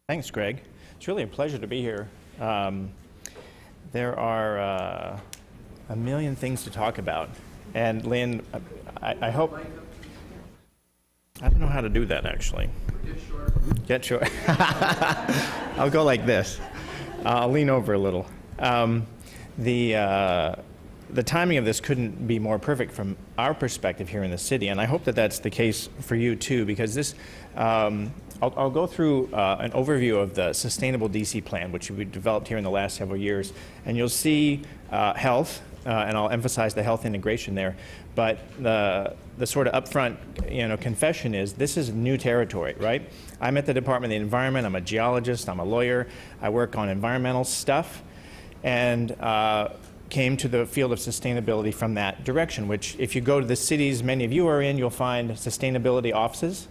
Thanks, Greg. It's really a pleasure to be here. There are a million things to talk about. And Lynn, I hope... I don't know how to do that, actually. Get short. I'll go like this. I'll lean over a little. The timing of this couldn't be more perfect from our perspective here in the city, and I hope that that's the case for you too, because this, I'll go through an overview of the Sustainable DC Plan, which we developed here in the last several years, and you'll see health, and I'll emphasize the health integration there, but the sort of upfront confession is this is new territory, right? I'm at the Department of the Environment, I'm a geologist, I'm a lawyer, I work on environmental stuff, and came to the field of sustainability from that direction, which if you go to the cities many of you are in, you'll find sustainability offices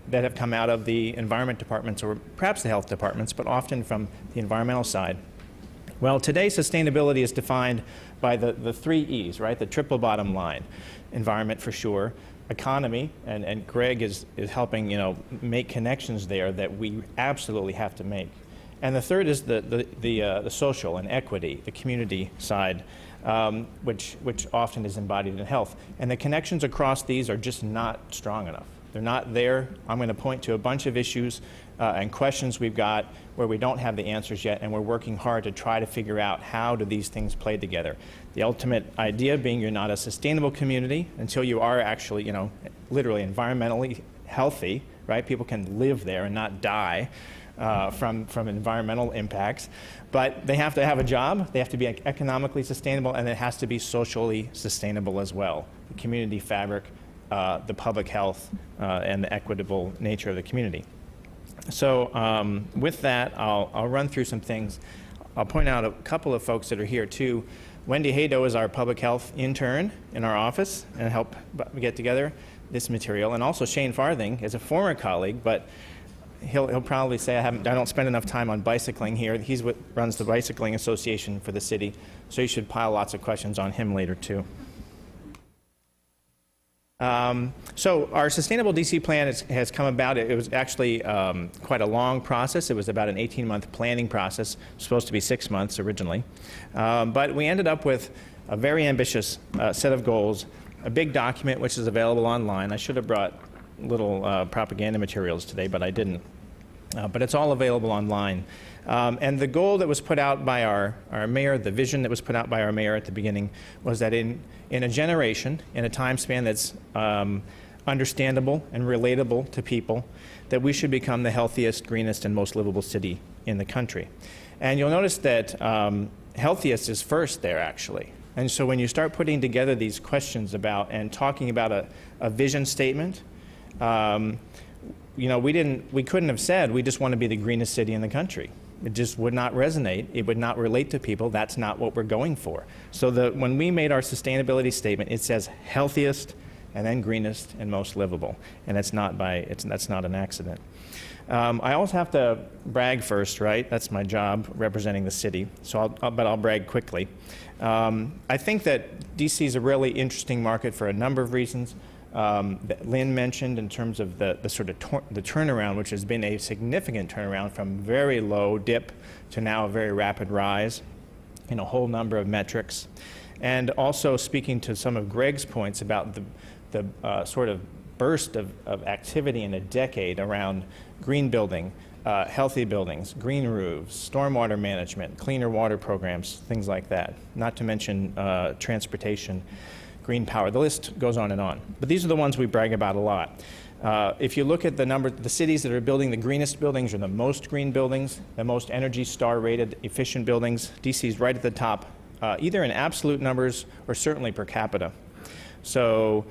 that have come out of the environment departments or perhaps the health departments, but often from the environmental side. Well, today sustainability is defined by the three E's, right? The triple bottom line. Environment for sure, economy, and Greg is helping make connections there that we absolutely have to make. And the third is the social and equity, the community side, which often is embodied in health. And the connections across these are just not strong enough. They're not there. I'm going to point to a bunch of issues and questions we've got where we don't have the answers yet, and we're working hard to try to figure out how do these things play together. The ultimate idea being you're not a sustainable community until you are actually, literally environmentally healthy, right? People can live there and not die from environmental impacts, but they have to have a job, they have to be economically sustainable, and it has to be socially sustainable as well. The community fabric, the public health, and the equitable nature of the community. So with that, I'll run through some things. I'll point out a couple of folks that are here too. Wendy Haydo is our public health intern in our office and help get together this material. And also Shane Farthing is a former colleague, but he'll probably say I don't spend enough time on bicycling here. He's what runs the Bicycling Association for the city, so you should pile lots of questions on him later too. So our Sustainable DC Plan has come about. It was actually quite a long process. It was about an 18-month planning process. It was supposed to be 6 months originally. But we ended up with a very ambitious set of goals, a big document which is available online. I should have brought little propaganda materials today, but I didn't. But it's all available online. And the goal that was put out by our mayor, the vision that was put out by our mayor at the beginning, was that in a generation, in a time span that's understandable and relatable to people, that we should become the healthiest, greenest, and most livable city in the country. And you'll notice that healthiest is first there, actually. And so when you start putting together these questions about and talking about a vision statement, we couldn't have said we just want to be the greenest city in the country. It just would not resonate. It would not relate to people. That's not what we're going for. So when we made our sustainability statement, it says healthiest and then greenest and most livable. And that's not an accident. I also have to brag first, right? That's my job, representing the city. So but I'll brag quickly. I think that DC is a really interesting market for a number of reasons. That Lynn mentioned in terms of the sort of the turnaround, which has been a significant turnaround from very low dip to now a very rapid rise in a whole number of metrics. And also speaking to some of Greg's points about the sort of burst of activity in a decade around green building, healthy buildings, green roofs, stormwater management, cleaner water programs, things like that, not to mention transportation, green power. The list goes on and on. But these are the ones we brag about a lot. If you look at the cities that are building the greenest buildings or the most green buildings, the most Energy Star rated efficient buildings, DC is right at the top, either in absolute numbers or certainly per capita. So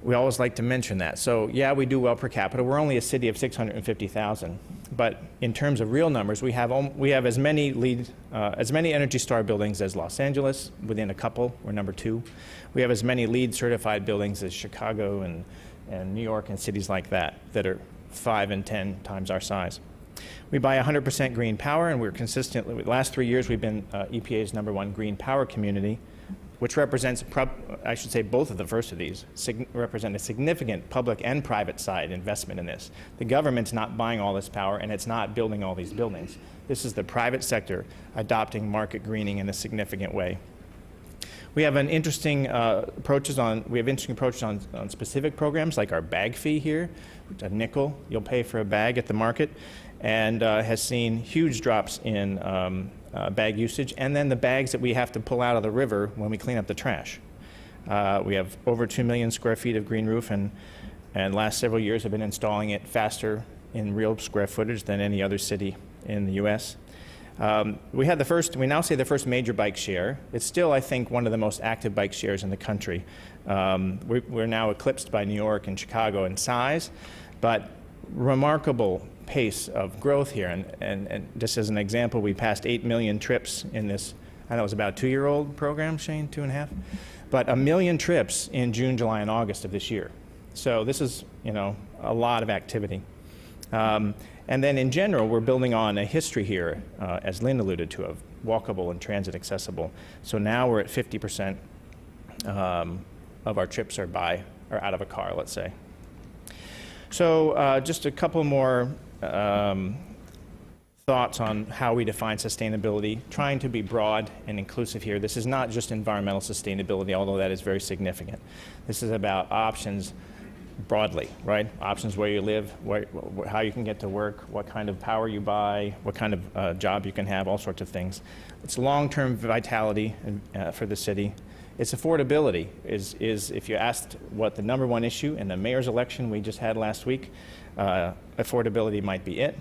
we always like to mention that. So yeah, we do well per capita. We're only a city of 650,000. But in terms of real numbers, we have as many Energy Star buildings as Los Angeles. Within a couple, we're number 2. We have as many LEED certified buildings as Chicago and New York and cities like that are 5 and 10 times our size. We buy 100% green power, and we're consistently, the last 3 years we've been EPA's #1 green power community. which represents, I should say both of the first of these, represent a significant public and private side investment in this. The government's not buying all this power, and it's not building all these buildings. This is the private sector adopting market greening in a significant way. We have an interesting approaches on specific programs, like our bag fee here, a nickel you'll pay for a bag at the market, and has seen huge drops in bag usage, and then the bags that we have to pull out of the river when we clean up the trash. We have over 2 million square feet of green roof, and last several years have been installing it faster in real square footage than any other city in the U.S. We now say the first major bike share. It's still, I think, one of the most active bike shares in the country. We're now eclipsed by New York and Chicago in size, but remarkable pace of growth here. And just as an example, we passed 8 million trips in this, I know it was about a 2-year-old program, Shane, 2.5, but 1 million trips in June, July, and August of this year. So this is, a lot of activity. And then in general, we're building on a history here, as Lynn alluded to, of walkable and transit accessible. So now we're at 50% of our trips are out of a car, let's say. So just a couple more thoughts on how we define sustainability, trying to be broad and inclusive here. This is not just environmental sustainability, although that is very significant. This is about options broadly, right? Options where you live, how you can get to work, what kind of power you buy, what kind of job you can have, all sorts of things. It's long-term vitality for the city. It's affordability. Is if you asked what the #1 issue in the mayor's election we just had last week, affordability might be it,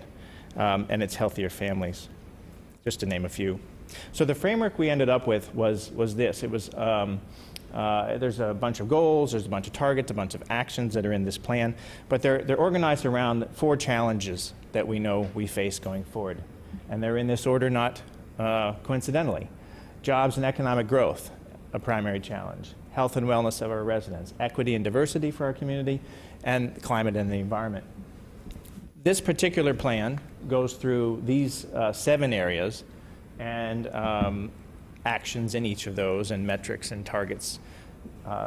and it's healthier families, just to name a few. So the framework we ended up with was this. It was there's a bunch of goals, there's a bunch of targets, a bunch of actions that are in this plan, but they're organized around 4 challenges that we know we face going forward. And they're in this order not coincidentally. Jobs and economic growth, a primary challenge. Health and wellness of our residents. Equity and diversity for our community, and climate and the environment. This particular plan goes through these 7 areas and actions in each of those, and metrics and targets,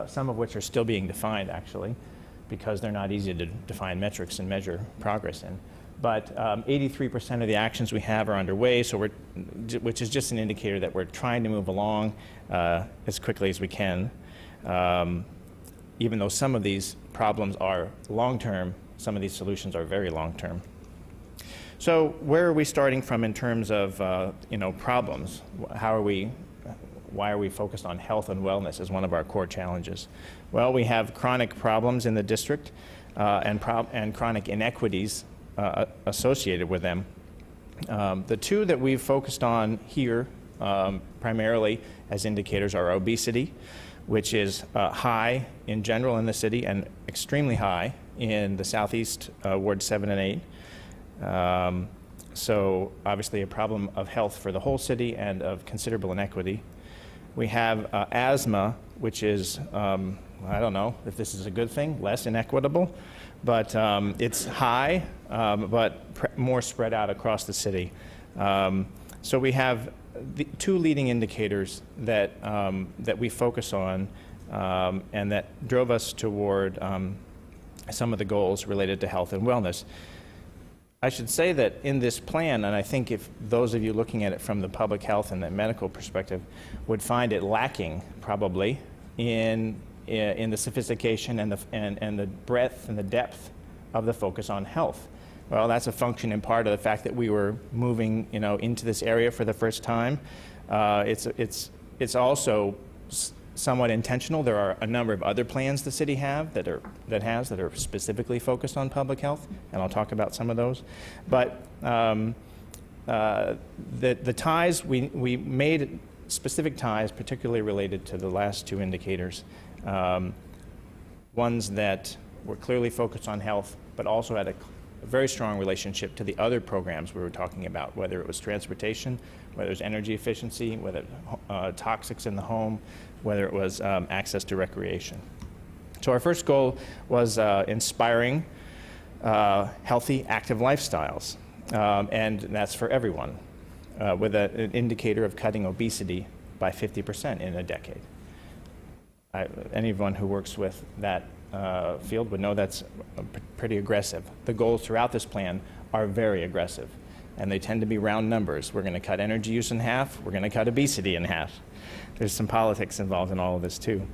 some of which are still being defined, actually, because they're not easy to define metrics and measure progress in. But 83% of the actions we have are underway, so which is just an indicator that we're trying to move along as quickly as we can. Even though some of these problems are long-term, some of these solutions are very long-term. So where are we starting from in terms of problems? Why are we focused on health and wellness as one of our core challenges? Well, we have chronic problems in the district and chronic inequities associated with them. The 2 that we've focused on here primarily as indicators are obesity, which is high in general in the city and extremely high in the Southeast Ward 7 and 8. So obviously a problem of health for the whole city and of considerable inequity. We have asthma, which is, I don't know if this is a good thing, less inequitable, but it's high, but more spread out across the city. So we have the 2 leading indicators that we focus on and that drove us toward some of the goals related to health and wellness. I should say that in this plan, and I think if those of you looking at it from the public health and the medical perspective would find it lacking probably in the sophistication and the breadth and the depth of the focus on health. Well, that's a function in part of the fact that we were moving into this area for the first time. It's also somewhat intentional. There are a number of other plans the city have that are specifically focused on public health, and I'll talk about some of those. But the ties, we made specific ties particularly related to the last 2 indicators, ones that were clearly focused on health, but also had a very strong relationship to the other programs we were talking about, whether it was transportation, whether it was energy efficiency, whether toxics in the home, whether it was access to recreation. So our first goal was inspiring healthy, active lifestyles, and that's for everyone, with an indicator of cutting obesity by 50% in a decade. anyone who works with that field would know that's pretty aggressive. The goals throughout this plan are very aggressive, and they tend to be round numbers. We're going to cut energy use in half. We're going to cut obesity in half. There's some politics involved in all of this too.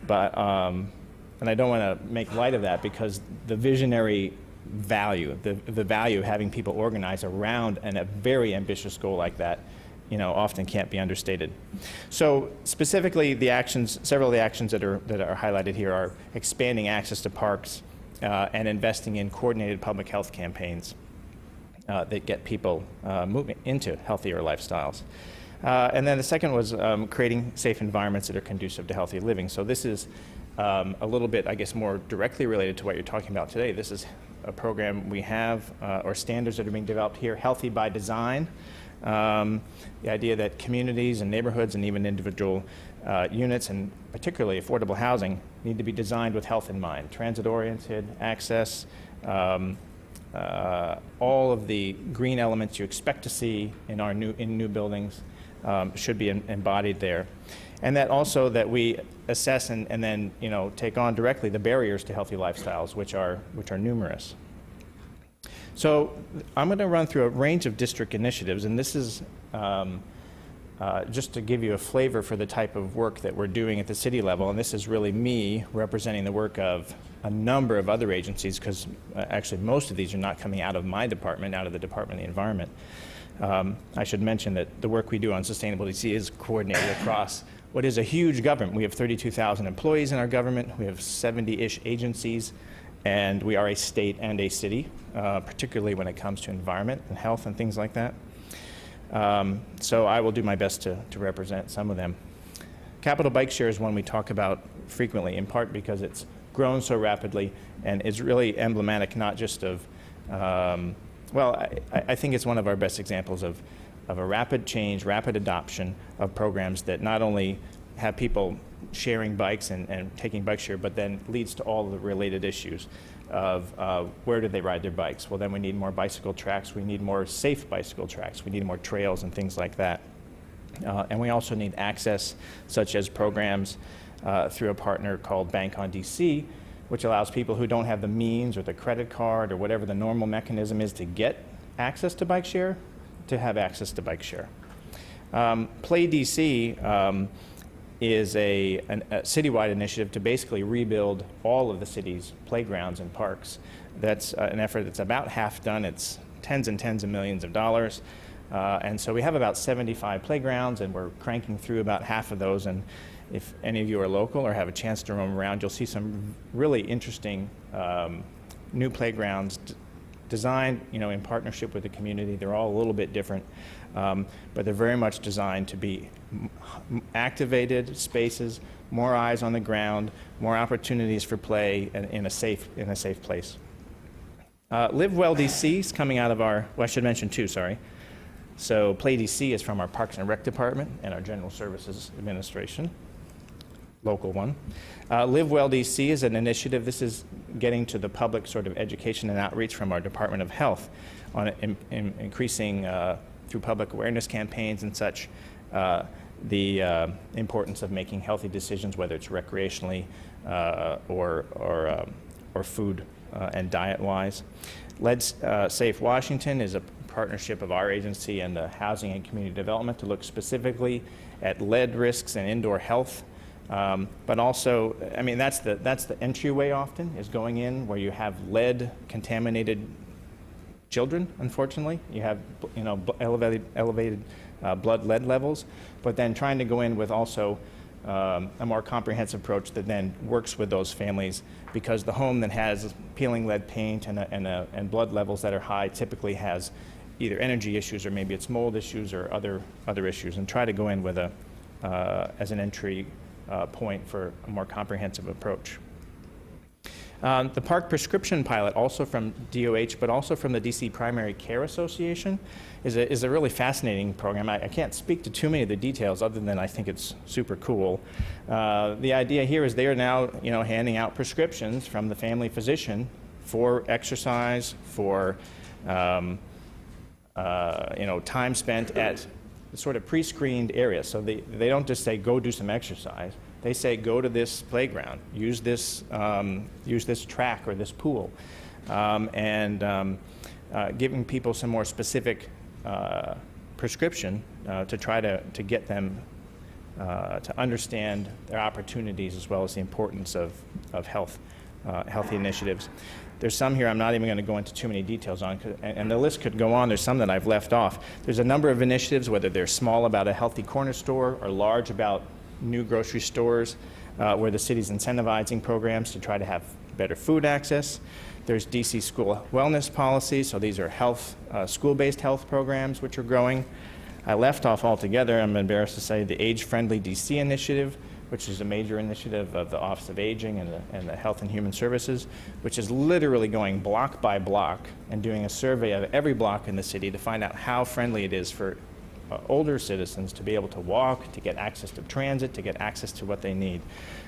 But, and I don't want to make light of that, because the visionary value, the value of having people organize around a very ambitious goal like that, often can't be understated. So specifically, the actions, several of the actions that are highlighted here are expanding access to parks and investing in coordinated public health campaigns that get people moving into healthier lifestyles. And then the second was creating safe environments that are conducive to healthy living. So this is a little bit, I guess, more directly related to what you're talking about today. This is a program we have, or standards that are being developed here, Healthy by Design. The idea that communities and neighborhoods and even individual units, and particularly affordable housing, need to be designed with health in mind. Transit-oriented, access, all of the green elements you expect to see in new buildings should be embodied there. And that also that we assess and then take on directly the barriers to healthy lifestyles, which are numerous. So I'm going to run through a range of district initiatives, and this is just to give you a flavor for the type of work that we're doing at the city level. And this is really me representing the work of a number of other agencies, because actually most of these are not coming out of my department, out of the Department of the Environment. I should mention that the work we do on Sustainable DC is coordinated across what is a huge government. We have 32,000 employees in our government. We have 70-ish agencies, and we are a state and a city, particularly when it comes to environment and health and things like that. So I will do my best to represent some of them. Capital Bike Share is one we talk about frequently, in part because it's grown so rapidly and is really emblematic not just of, I think it's one of our best examples of a rapid change, rapid adoption of programs that not only have people sharing bikes and taking bike share, but then leads to all the related issues of where do they ride their bikes. Well, then we need more bicycle tracks, we need more safe bicycle tracks, we need more trails and things like that. And we also need access, such as programs through a partner called Bank on DC, which allows people who don't have the means or the credit card or whatever the normal mechanism is to get access to bike share, to have access to bike share. Play DC is a citywide initiative to basically rebuild all of the city's playgrounds and parks. That's an effort that's about half done. It's tens and tens of millions of dollars. And so we have about 75 playgrounds, and we're cranking through about half of those. And if any of you are local or have a chance to roam around, you'll see some really interesting new playgrounds designed, in partnership with the community. They're all a little bit different, but they're very much designed to be activated spaces, more eyes on the ground, more opportunities for play in a safe place. Live Well DC is coming out of our, well, I should mention two, sorry. So Play DC is from our Parks and Rec Department and our General Services Administration, local one. Live Well DC is an initiative. This is getting to the public sort of education and outreach from our Department of Health on increasing through public awareness campaigns and such the importance of making healthy decisions, whether it's recreationally or food and diet-wise. Let's Safe Washington is a partnership of our agency and the Housing and Community Development to look specifically at lead risks and indoor health. But also, I mean, that's the entryway often, is going in where you have lead contaminated children, unfortunately. You have, elevated blood lead levels, but then trying to go in with also a more comprehensive approach that then works with those families, because the home that has peeling lead paint and blood levels that are high typically has either energy issues or maybe it's mold issues or other issues, and try to go in with as an entry point for a more comprehensive approach. The park prescription pilot, also from DOH, but also from the DC Primary Care Association, is a really fascinating program. I can't speak to too many of the details other than I think it's super cool. The idea here is they are now, handing out prescriptions from the family physician for exercise, for time spent at sort of pre-screened areas. So they don't just say, go do some exercise. They say, go to this playground, use this track or this pool, giving people some more specific prescription to try to get them to understand their opportunities as well as the importance of healthy initiatives. There's some here I'm not even going to go into too many details on, and the list could go on. There's some that I've left off. There's a number of initiatives, whether they're small about a healthy corner store or large about new grocery stores, where the city's incentivizing programs to try to have better food access. There's DC school wellness policies, so these are school-based health programs which are growing. I left off altogether, I'm embarrassed to say, the Age-Friendly DC initiative, which is a major initiative of the Office of Aging and the Health and Human Services, which is literally going block by block and doing a survey of every block in the city to find out how friendly it is for older citizens to be able to walk, to get access to transit, to get access to what they need.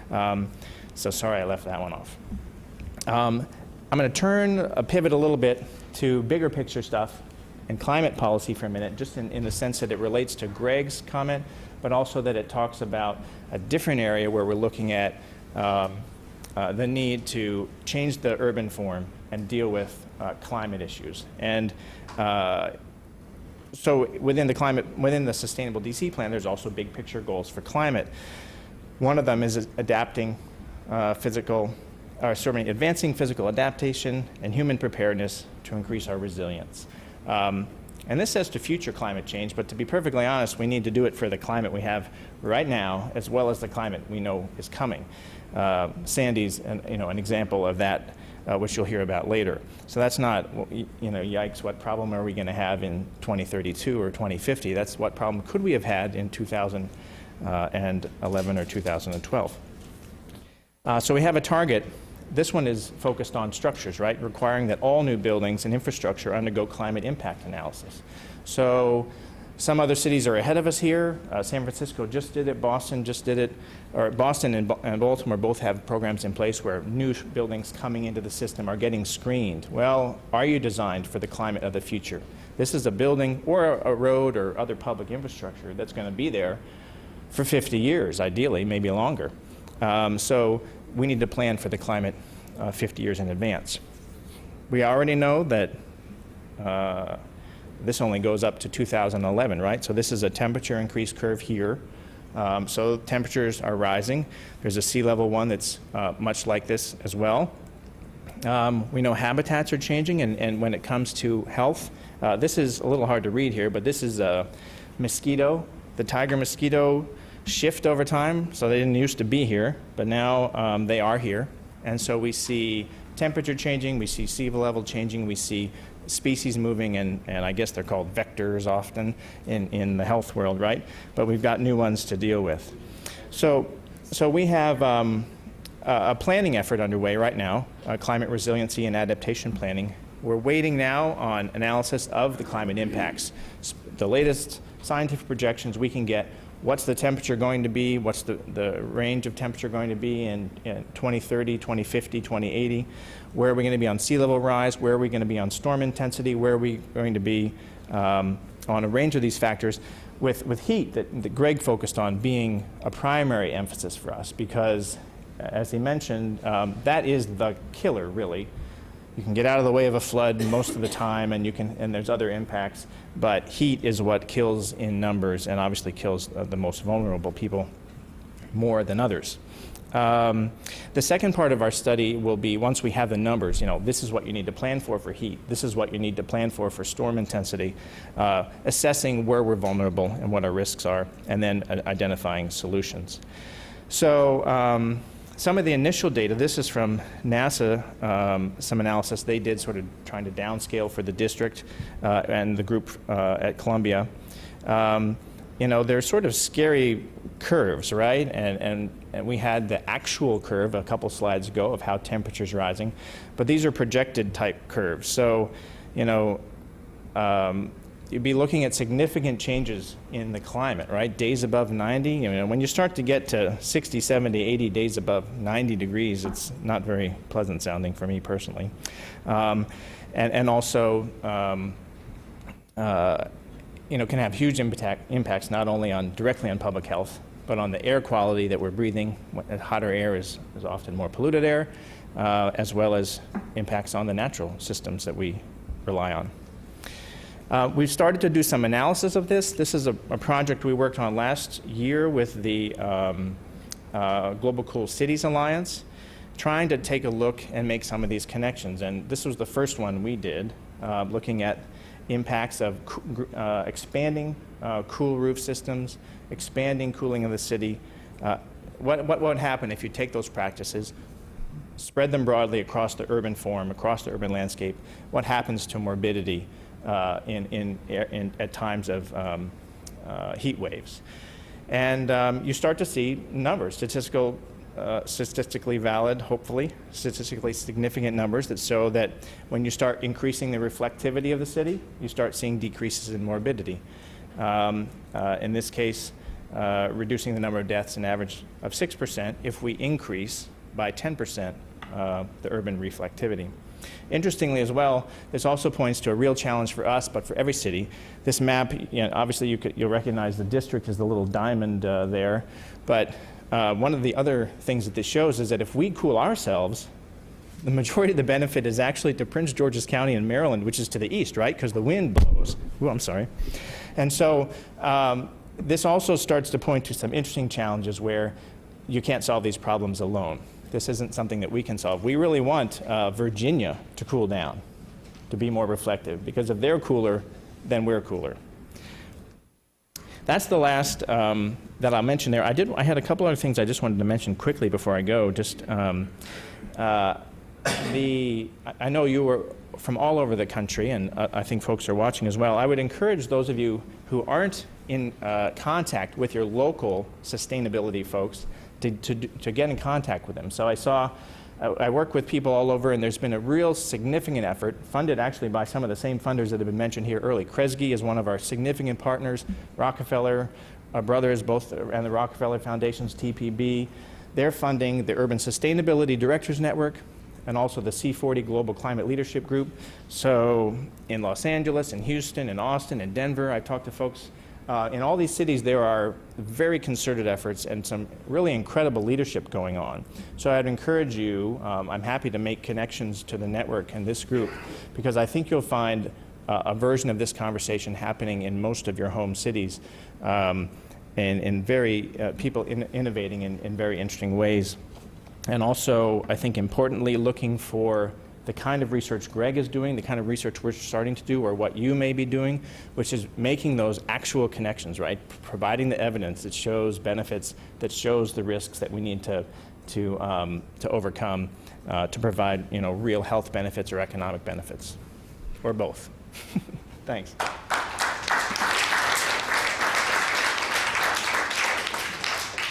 So sorry I left that one off. I'm going to pivot a little bit to bigger picture stuff and climate policy for a minute, just in the sense that it relates to Greg's comment, but also that it talks about a different area where we're looking at the need to change the urban form and deal with climate issues. And so within the Sustainable DC plan, there's also big picture goals for climate. One of them is advancing physical adaptation and human preparedness to increase our resilience. And this says to future climate change, but to be perfectly honest, we need to do it for the climate we have right now, as well as the climate we know is coming. Sandy's an example of that, which you'll hear about later. So that's not, yikes, what problem are we going to have in 2032 or 2050? That's what problem could we have had in 2011 or 2012. So we have a target. This one is focused on structures, right? Requiring that all new buildings and infrastructure undergo climate impact analysis. So some other cities are ahead of us here. San Francisco just did it, Boston just did it, or Boston and Baltimore both have programs in place where new buildings coming into the system are getting screened. Well, are you designed for the climate of the future? This is a building or a road or other public infrastructure that's going to be there for 50 years, ideally, maybe longer. So we need to plan for the climate 50 years in advance. We already know that this only goes up to 2011, right? So this is a temperature increase curve here. So temperatures are rising. There's a sea level one that's much like this as well. We know habitats are changing, and when it comes to health, this is a little hard to read here, but this is a mosquito, the tiger mosquito shift over time. So they didn't used to be here, but now they are here. And so we see temperature changing, we see sea level changing, we see species moving, and I guess they're called vectors often in the health world, right? But we've got new ones to deal with. So we have a planning effort underway right now, climate resiliency and adaptation planning. We're waiting now on analysis of the climate impacts. The latest scientific projections we can get. What's the temperature going to be? What's the range of temperature going to be in 2030, 2050, 2080? Where are we going to be on sea level rise? Where are we going to be on storm intensity? Where are we going to be on a range of these factors? With heat that Greg focused on being a primary emphasis for us, because as he mentioned, that is the killer, really. You can get out of the way of a flood most of the time, and there's other impacts, but heat is what kills in numbers and obviously kills the most vulnerable people more than others. The second part of our study will be, once we have the numbers, this is what you need to plan for heat, this is what you need to plan for storm intensity, assessing where we're vulnerable and what our risks are, and then identifying solutions. So some of the initial data, this is from NASA, some analysis they did sort of trying to downscale for the district and the group at Columbia. They're sort of scary curves, right? And we had the actual curve a couple slides ago of how temperature's rising, but these are projected type curves. So, you'd be looking at significant changes in the climate, right? Days above 90, when you start to get to 60, 70, 80 days above 90 degrees, it's not very pleasant sounding for me personally. And also, can have huge impacts not only directly on public health, but on the air quality that we're breathing. Hotter air is often more polluted air, as well as impacts on the natural systems that we rely on. We've started to do some analysis of this. This is a project we worked on last year with the Global Cool Cities Alliance, trying to take a look and make some of these connections. And this was the first one we did, looking at impacts of expanding cool roof systems, expanding cooling of the city. What would happen if you take those practices, spread them broadly across the urban form, across the urban landscape? What happens to morbidity at times of heat waves? And you start to see numbers, statistically valid, hopefully, statistically significant numbers that show that when you start increasing the reflectivity of the city, you start seeing decreases in morbidity. In this case, reducing the number of deaths an average of 6% if we increase by 10% the urban reflectivity. Interestingly as well, this also points to a real challenge for us, but for every city. This map, obviously you'll recognize the district as the little diamond there, but one of the other things that this shows is that if we cool ourselves, the majority of the benefit is actually to Prince George's County in Maryland, which is to the east, right? Because the wind blows. Ooh, I'm sorry. And so this also starts to point to some interesting challenges where you can't solve these problems alone. This isn't something that we can solve. We really want Virginia to cool down, to be more reflective, because if they're cooler, then we're cooler. That's the last that I'll mention there. I had a couple other things I just wanted to mention quickly before I go. I know you were from all over the country, and I think folks are watching as well. I would encourage those of you who aren't in contact with your local sustainability folks to get in contact with them. So I work with people all over, and there's been a real significant effort, funded actually by some of the same funders that have been mentioned here early. Kresge is one of our significant partners, Rockefeller Brothers, both, and the Rockefeller Foundation's TPB. They're funding the Urban Sustainability Directors Network and also the C40 Global Climate Leadership Group. So in Los Angeles, in Houston, in Austin, in Denver, I've talked to folks. In all these cities, there are very concerted efforts and some really incredible leadership going on. So I'd encourage you, I'm happy to make connections to the network and this group, because I think you'll find a version of this conversation happening in most of your home cities, and people innovating in very interesting ways. And also, I think importantly, looking for the kind of research Greg is doing, the kind of research we're starting to do, or what you may be doing, which is making those actual connections, right? Providing the evidence that shows benefits, that shows the risks that we need to overcome to provide, real health benefits or economic benefits, or both. Thanks.